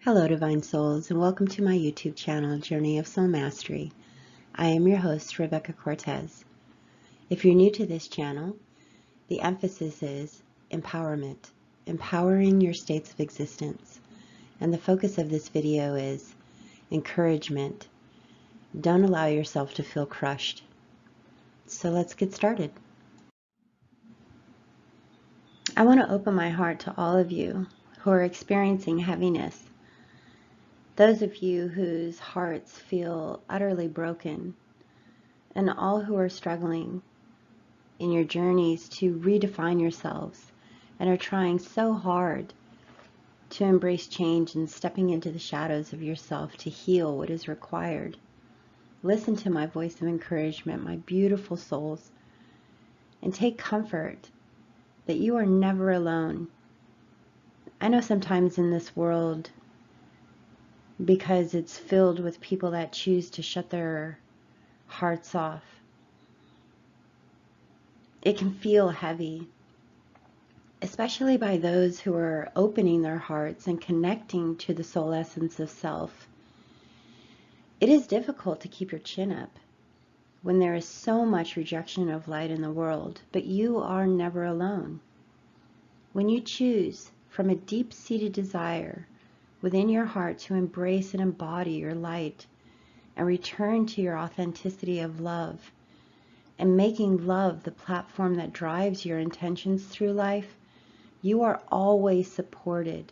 Hello, Divine Souls, and welcome to my YouTube channel, Journey of Soul Mastery. I am your host, Rebekah Cortez. If you're new to this channel, the emphasis is empowerment, empowering your states of existence. And the focus of this video is encouragement. Don't allow yourself to feel crushed. So let's get started. I want to open my heart to all of you who are experiencing heaviness. Those of you whose hearts feel utterly broken, and all who are struggling in your journeys to redefine yourselves and are trying so hard to embrace change and stepping into the shadows of yourself to heal what is required. Listen to my voice of encouragement, my beautiful souls, and take comfort that you are never alone. I know sometimes in this world, because it's filled with people that choose to shut their hearts off, it can feel heavy, especially by those who are opening their hearts and connecting to the soul essence of self. It is difficult to keep your chin up when there is so much rejection of light in the world, but you are never alone. When you choose from a deep-seated desire within your heart to embrace and embody your light and return to your authenticity of love, and making love the platform that drives your intentions through life, you are always supported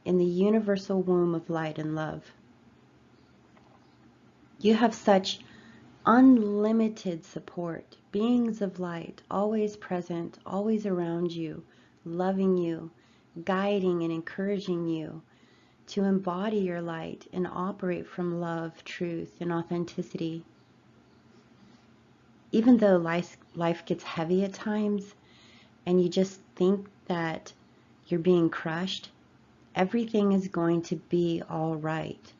in the universal womb of light and love. You have such unlimited support, beings of light, always present, always around you, loving you, guiding and encouraging you to embody your light and operate from love, truth, and authenticity. Even though life gets heavy at times and you just think that you're being crushed, everything is going to be all right.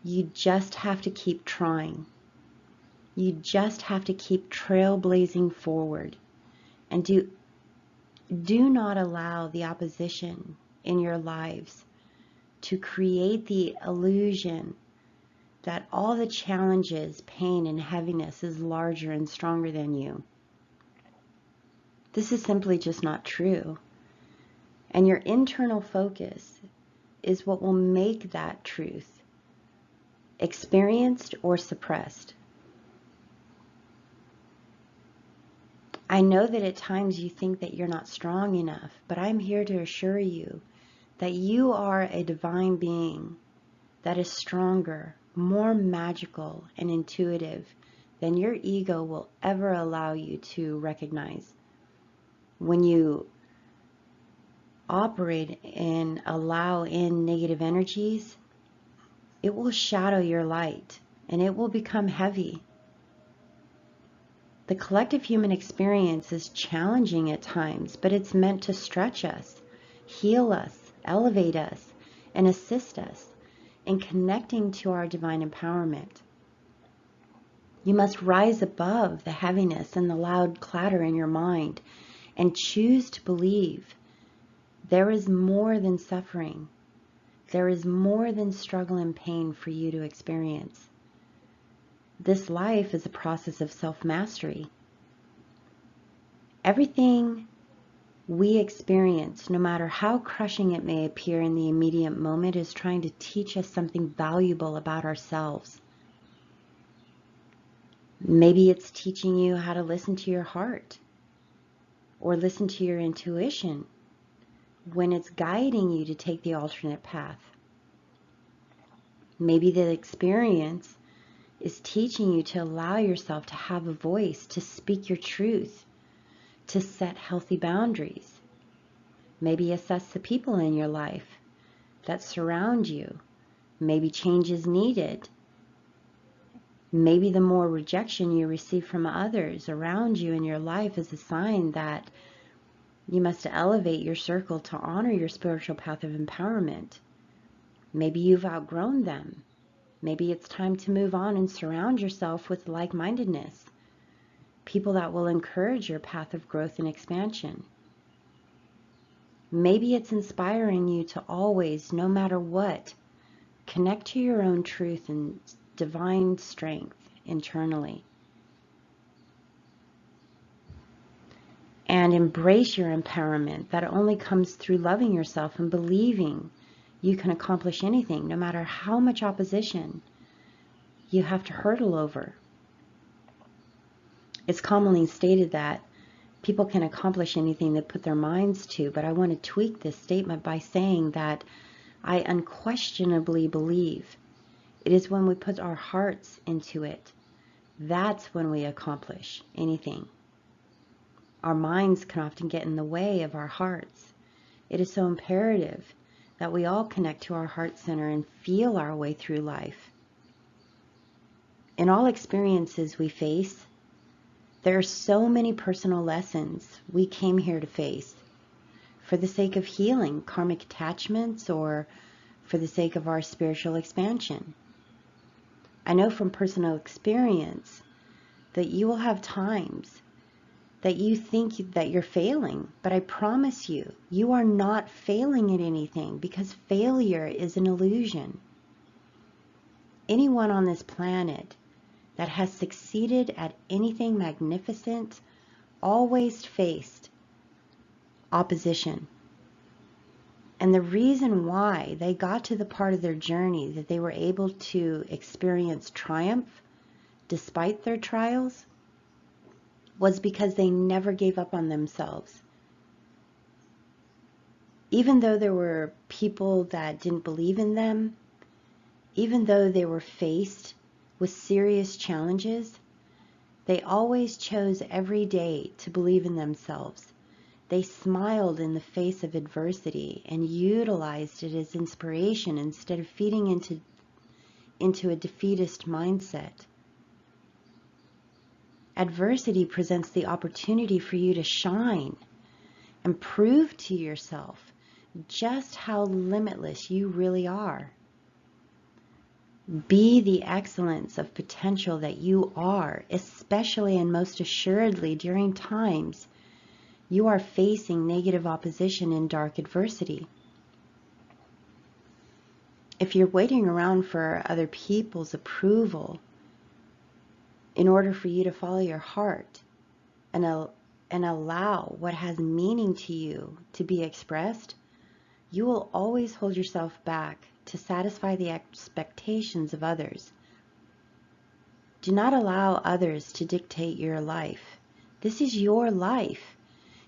You just have to keep trying. You just have to keep trailblazing forward, and do not allow the opposition in your lives to create the illusion that all the challenges, pain, and heaviness is larger and stronger than you. This is simply just not true. And your internal focus is what will make that truth experienced or suppressed. I know that at times you think that you're not strong enough, but I'm here to assure you that you are a divine being that is stronger, more magical and intuitive than your ego will ever allow you to recognize. When you operate and allow in negative energies, it will shadow your light and it will become heavy. The collective human experience is challenging at times, but it's meant to stretch us, heal us, elevate us, and assist us in connecting to our divine empowerment. You must rise above the heaviness and the loud clatter in your mind and choose to believe there is more than suffering. There is more than struggle and pain for you to experience. This life is a process of self-mastery. Everything we experience, no matter how crushing it may appear in the immediate moment, is trying to teach us something valuable about ourselves. Maybe it's teaching you how to listen to your heart or listen to your intuition when it's guiding you to take the alternate path. Maybe the experience is teaching you to allow yourself to have a voice, to speak your truth, to set healthy boundaries. Maybe assess the people in your life that surround you. Maybe change is needed. Maybe the more rejection you receive from others around you in your life is a sign that you must elevate your circle to honor your spiritual path of empowerment. Maybe you've outgrown them. Maybe it's time to move on and surround yourself with like-mindedness, people that will encourage your path of growth and expansion. Maybe it's inspiring you to always, no matter what, connect to your own truth and divine strength internally. And embrace your empowerment that only comes through loving yourself and believing you can accomplish anything, no matter how much opposition you have to hurdle over. It's commonly stated that people can accomplish anything they put their minds to, but I want to tweak this statement by saying that I unquestionably believe it is when we put our hearts into it, that's when we accomplish anything. Our minds can often get in the way of our hearts. It is so imperative that we all connect to our heart center and feel our way through life. In all experiences we face, there are so many personal lessons we came here to face for the sake of healing karmic attachments or for the sake of our spiritual expansion. I know from personal experience that you will have times that you think that you're failing, but I promise you, you are not failing at anything because failure is an illusion. Anyone on this planet that has succeeded at anything magnificent always faced opposition. And the reason why they got to the part of their journey that they were able to experience triumph despite their trials was because they never gave up on themselves. Even though there were people that didn't believe in them, even though they were faced with serious challenges, they always chose every day to believe in themselves. They smiled in the face of adversity and utilized it as inspiration instead of feeding into a defeatist mindset. Adversity presents the opportunity for you to shine and prove to yourself just how limitless you really are. Be the excellence of potential that you are, especially and most assuredly during times you are facing negative opposition and dark adversity. If you're waiting around for other people's approval in order for you to follow your heart and allow what has meaning to you to be expressed, you will always hold yourself back to satisfy the expectations of others. Do not allow others to dictate your life. This is your life.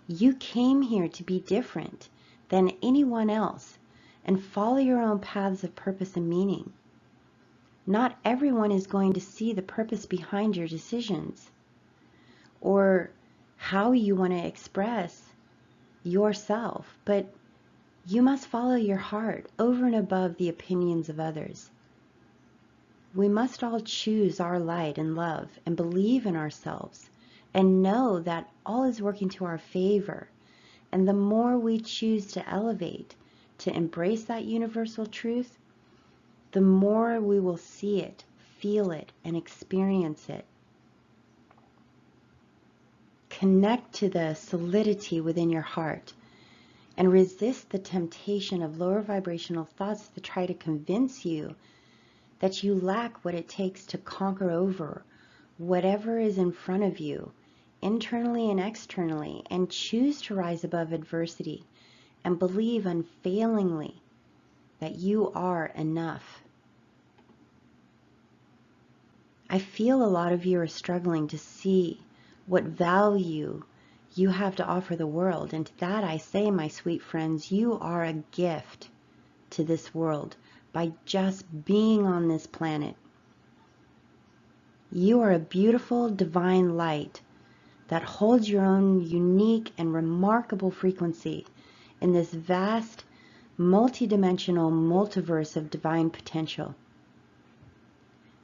You came here to be different than anyone else and follow your own paths of purpose and meaning. Not everyone is going to see the purpose behind your decisions or how you want to express yourself, but you must follow your heart over and above the opinions of others. We must all choose our light and love and believe in ourselves and know that all is working to our favor. And the more we choose to elevate, to embrace that universal truth, the more we will see it, feel it, and experience it. Connect to the solidity within your heart and resist the temptation of lower vibrational thoughts that try to convince you that you lack what it takes to conquer over whatever is in front of you, internally and externally, and choose to rise above adversity and believe unfailingly that you are enough. I feel a lot of you are struggling to see what value you have to offer the world, and to that I say, my sweet friends, you are a gift to this world by just being on this planet. You are a beautiful divine light that holds your own unique and remarkable frequency in this vast, multidimensional multiverse of divine potential.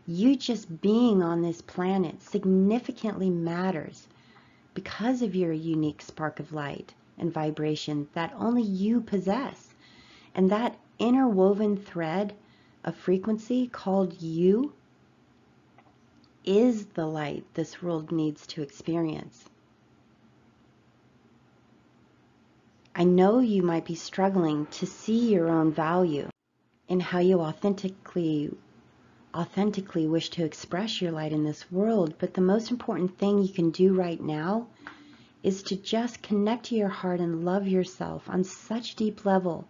You just being on this planet significantly matters because of your unique spark of light and vibration that only you possess. And that interwoven thread of frequency called you is the light this world needs to experience. I know you might be struggling to see your own value in how you authentically wish to express your light in this world, but the most important thing you can do right now is to just connect to your heart and love yourself on such deep level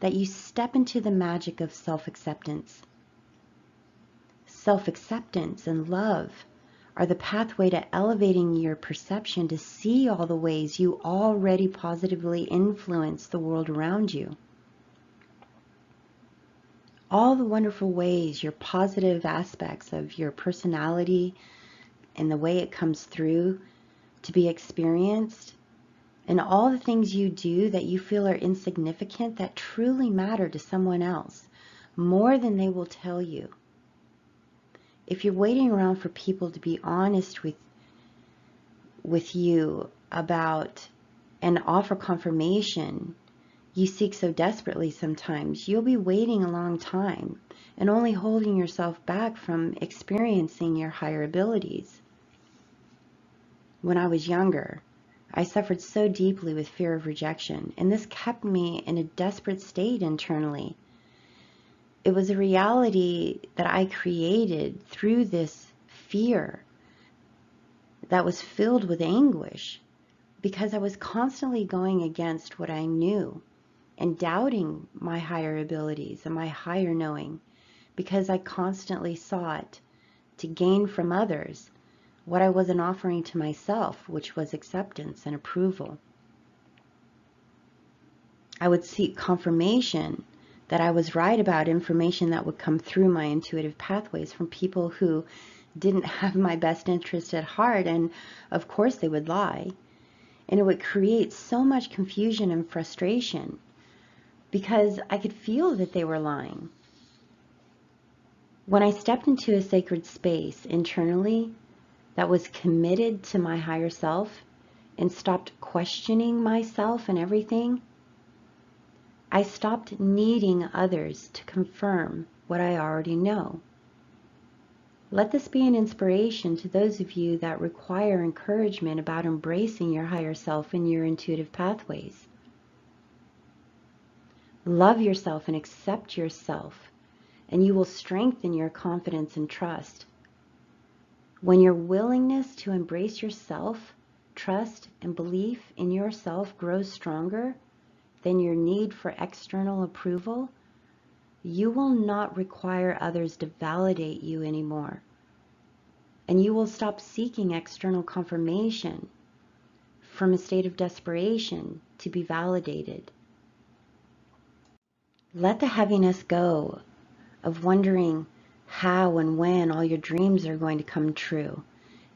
that you step into the magic of self-acceptance. Self-acceptance and love are the pathway to elevating your perception to see all the ways you already positively influence the world around you. All the wonderful ways, your positive aspects of your personality and the way it comes through to be experienced, and all the things you do that you feel are insignificant that truly matter to someone else more than they will tell you. If you're waiting around for people to be honest with you about and offer confirmation you seek so desperately sometimes, you'll be waiting a long time and only holding yourself back from experiencing your higher abilities. When I was younger, I suffered so deeply with fear of rejection, and this kept me in a desperate state internally. It was a reality that I created through this fear that was filled with anguish because I was constantly going against what I knew and doubting my higher abilities and my higher knowing because I constantly sought to gain from others what I wasn't offering to myself, which was acceptance and approval. I would seek confirmation that I was right about information that would come through my intuitive pathways from people who didn't have my best interest at heart, and of course they would lie. And it would create so much confusion and frustration because I could feel that they were lying. When I stepped into a sacred space internally that was committed to my higher self and stopped questioning myself and everything, I stopped needing others to confirm what I already know. Let this be an inspiration to those of you that require encouragement about embracing your higher self and your intuitive pathways. Love yourself and accept yourself, and you will strengthen your confidence and trust. When your willingness to embrace yourself, trust, and belief in yourself grows stronger than your need for external approval, you will not require others to validate you anymore. And you will stop seeking external confirmation from a state of desperation to be validated. Let the heaviness go of wondering how and when all your dreams are going to come true,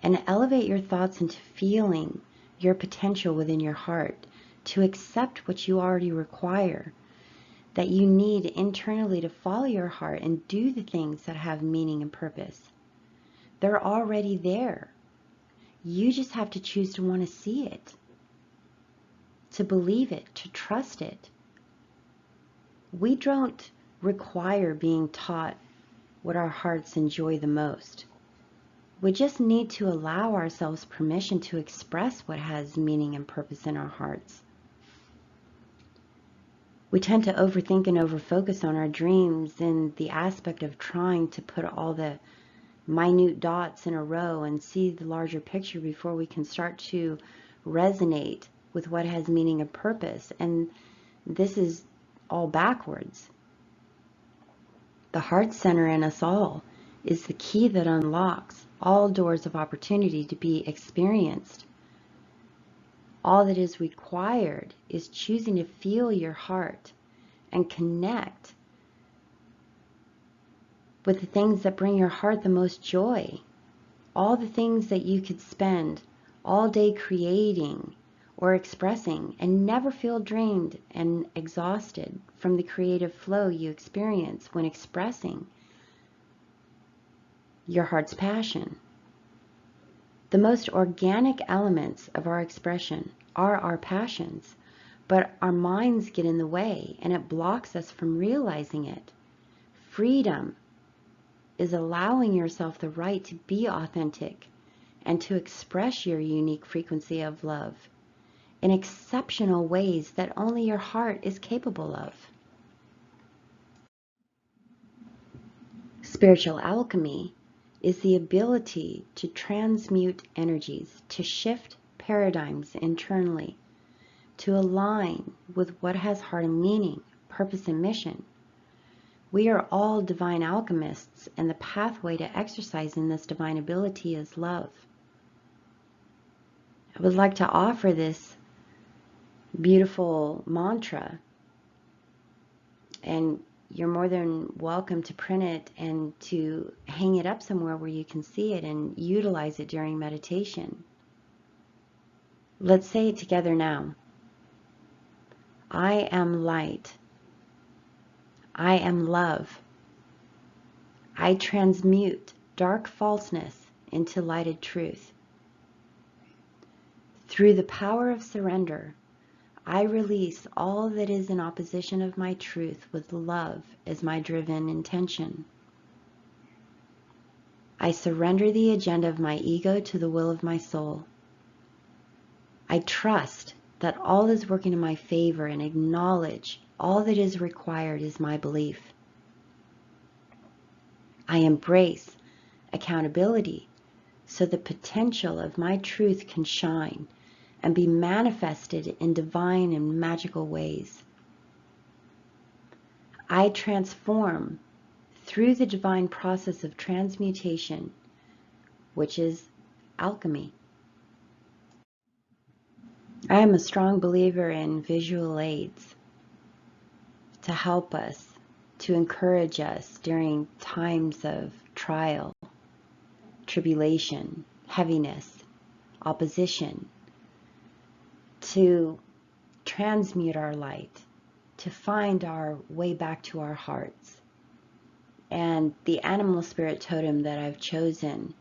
and elevate your thoughts into feeling your potential within your heart to accept what you already require, that you need internally to follow your heart and do the things that have meaning and purpose. They're already there. You just have to choose to want to see it, to believe it, to trust it. We don't require being taught what our hearts enjoy the most. We just need to allow ourselves permission to express what has meaning and purpose in our hearts. We tend to overthink and overfocus on our dreams in the aspect of trying to put all the minute dots in a row and see the larger picture before we can start to resonate with what has meaning and purpose. And this is all backwards. The heart center in us all is the key that unlocks all doors of opportunity to be experienced. All that is required is choosing to feel your heart and connect with the things that bring your heart the most joy. All the things that you could spend all day creating or expressing and never feel drained and exhausted from the creative flow you experience when expressing your heart's passion. The most organic elements of our expression are our passions, but our minds get in the way and it blocks us from realizing it. Freedom is allowing yourself the right to be authentic and to express your unique frequency of love. in exceptional ways that only your heart is capable of. Spiritual alchemy is the ability to transmute energies, to shift paradigms internally, to align with what has heart and meaning, purpose and mission. We are all divine alchemists, and the pathway to exercising this divine ability is love. I would like to offer this beautiful mantra, and you're more than welcome to print it and to hang it up somewhere where you can see it and utilize it during meditation. Let's say it together now. I am light. I am love. I transmute dark falseness into lighted truth. Through the power of surrender, I release all that is in opposition of my truth with love as my driven intention. I surrender the agenda of my ego to the will of my soul. I trust that all is working in my favor and acknowledge all that is required is my belief. I embrace accountability so the potential of my truth can shine and be manifested in divine and magical ways. I transform through the divine process of transmutation, which is alchemy. I am a strong believer in visual aids to help us, to encourage us during times of trial, tribulation, heaviness, opposition, to transmute our light, to find our way back to our hearts. And the animal spirit totem that I've chosen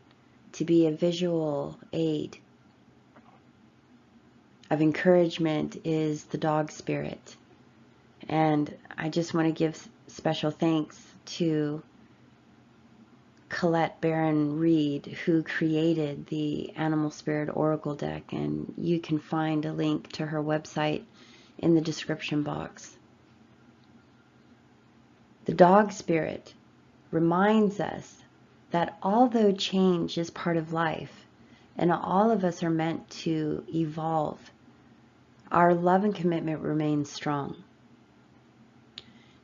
to be a visual aid of encouragement is the dog spirit. And I just want to give special thanks to Colette Barron Reed, who created the Animal Spirit Oracle deck, and you can find a link to her website in the description box. The dog spirit reminds us that although change is part of life, and all of us are meant to evolve, our love and commitment remains strong.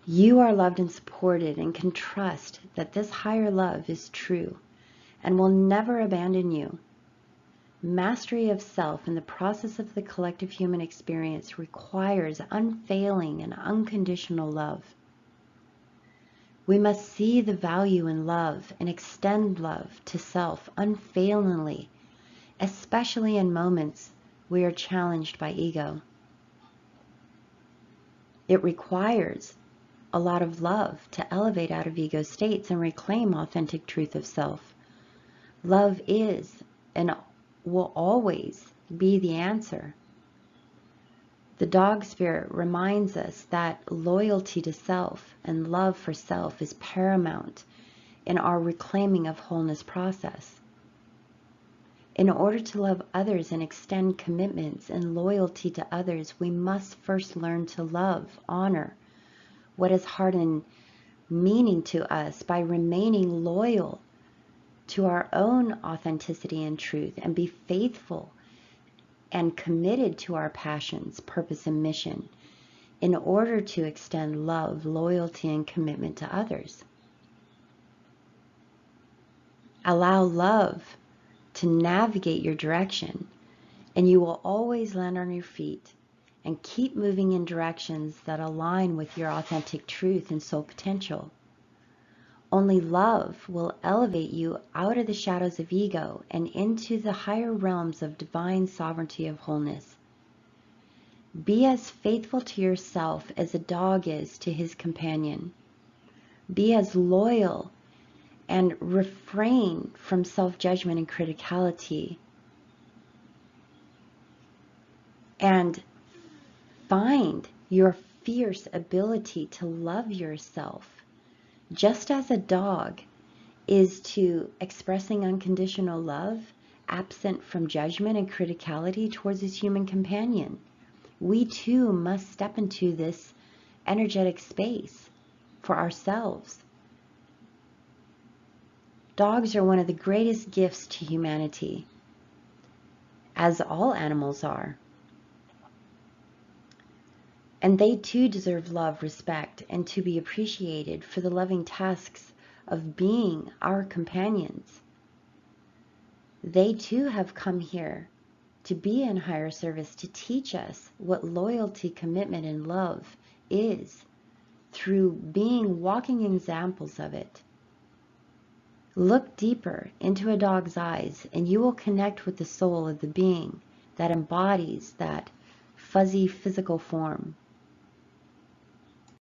You are loved and supported and can trust that this higher love is true and will never abandon you. Mastery of self in the process of the collective human experience requires unfailing and unconditional love. We must see the value in love and extend love to self unfailingly, especially in moments we are challenged by ego. It requires a lot of love to elevate out of ego states and reclaim authentic truth of self. Love is and will always be the answer. The dog spirit reminds us that loyalty to self and love for self is paramount in our reclaiming of wholeness process. In order to love others and extend commitments and loyalty to others, we must first learn to love, honor what is heart and meaning to us by remaining loyal to our own authenticity and truth, and be faithful and committed to our passions, purpose, and mission in order to extend love, loyalty, and commitment to others. Allow love to navigate your direction, and you will always land on your feet and keep moving in directions that align with your authentic truth and soul potential. Only love will elevate you out of the shadows of ego and into the higher realms of divine sovereignty of wholeness. Be as faithful to yourself as a dog is to his companion. Be as loyal and refrain from self-judgment and criticality. And find your fierce ability to love yourself, just as a dog is to expressing unconditional love absent from judgment and criticality towards his human companion. We too must step into this energetic space for ourselves. Dogs are one of the greatest gifts to humanity, as all animals are. And they too deserve love, respect, and to be appreciated for the loving tasks of being our companions. They too have come here to be in higher service, to teach us what loyalty, commitment, and love is through being walking examples of it. Look deeper into a dog's eyes and you will connect with the soul of the being that embodies that fuzzy physical form.